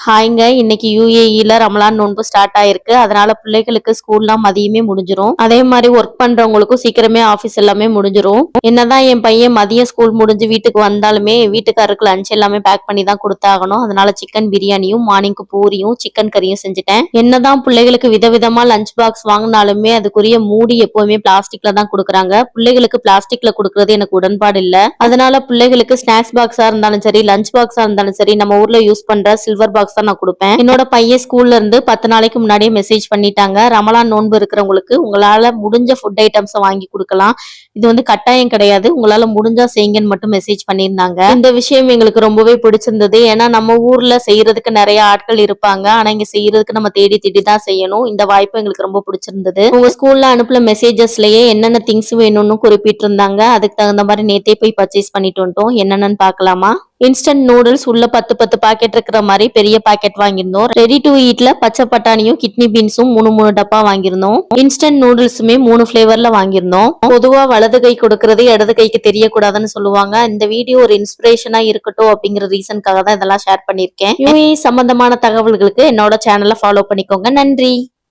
ஹாய்ங்க, இன்னைக்கு யுஏஇல ரமலான் நோன்பு ஸ்டார்ட் ஆயிருக்கு. அதனால பிள்ளைகளுக்கு ஸ்கூல்லாம் மதியமே முடிஞ்சிரும். அதே மாதிரி ஒர்க் பண்றவங்களுக்கும் சீக்கிரமே ஆபீஸ் எல்லாமே முடிஞ்சிரும். என்னதான் என் பையன் மதியம் ஸ்கூல் முடிஞ்சு வீட்டுக்கு வந்தாலுமே வீட்டுக்காரருக்கு லஞ்ச் எல்லாமே பேக் பண்ணி தான் கொடுத்தாகணும். அதனால சிக்கன் பிரியாணியும் மார்னிங்க்கு பூரியும் சிக்கன் கறியும் செஞ்சுட்டேன். என்னதான் பிள்ளைகளுக்கு விதவிதமா லஞ்ச் பாக்ஸ் வாங்கினாலுமே அதுக்குரிய மூடி எப்பவுமே பிளாஸ்டிக்ல தான் கொடுக்குறாங்க. பிள்ளைகளுக்கு பிளாஸ்டிக்ல கொடுக்கறது எனக்கு உடன்பாடு இல்ல. அதனால பிள்ளைகளுக்கு ஸ்நாக்ஸ் பாக்ஸா இருந்தாலும் சரி, லஞ்ச் பாக்ஸா இருந்தாலும் சரி, நம்ம ஊர்ல யூஸ் பண்ற சில்வர் பாக்ஸ் தான் நான் கொடுப்பேன். என்னோட பையன் ஸ்கூல்ல இருந்து 10 நாளைக்கு முன்னாடியே மெசேஜ் பண்ணிட்டாங்க, ரமலான் நோன்பு இருக்கிறவங்களுக்கு உங்களால முடிஞ்ச ஃபுட் ஐட்டம்ஸ் வாங்கி கொடுக்கலாம், இது வந்து கட்டாயம் கிடையாது, உங்களால முடிஞ்சா செய்யுங்கன்னு மட்டும் மெசேஜ் பண்ணியிருந்தாங்க. இந்த விஷயம் எங்களுக்கு ரொம்பவே பிடிச்சிருந்தது. ஏன்னா நம்ம ஊர்ல செய்யறதுக்கு நிறைய ஆட்கள் இருப்பாங்க, ஆனா இங்க செய்யறதுக்கு நம்ம தேடி தேடி தான் செய்யணும். இந்த வாய்ப்பு எங்களுக்கு ரொம்ப பிடிச்சிருந்தது. உங்க ஸ்கூல்ல அனுப்புல மெசேஜஸ்லயே என்னென்ன திங்ஸ் வேணும்னு குறிப்பிட்டு இருந்தாங்க. அதுக்கு தகுந்த மாதிரி நேத்தே போய் பர்ச்சேஸ் பண்ணிட்டு வந்துட்டோம். என்னென்னு பார்க்கலாமா? இன்ஸ்டன்ட் நூடுல்ஸ் உள்ள 10 பாக்கெட் இருக்கிற மாதிரி பெரிய பாக்கெட் வாங்கியிருந்தோம். ரெடி டு ஈட்ல பச்சை பட்டாணியும் கிட்னி பீன்ஸும் 3 டப்பா வாங்கியிருந்தோம். இன்ஸ்டன்ட் நூடுல்ஸுமே 3 ஃபிளேவர்ல வாங்கியிருந்தோம். பொதுவா வலது கை கொடுக்கறது இடது கைக்கு தெரியக்கூடாதுன்னு சொல்லுவாங்க. இந்த வீடியோ ஒரு இன்ஸ்பிரேஷனா இருக்கட்டும் அப்படிங்கிற ரீசனுக்காக தான் இதெல்லாம் ஷேர் பண்ணியிருக்கேன். யுஏஇ சம்பந்தமான தகவல்களுக்கு என்னோட சேனலை ஃபாலோ பண்ணிக்கோங்க. நன்றி.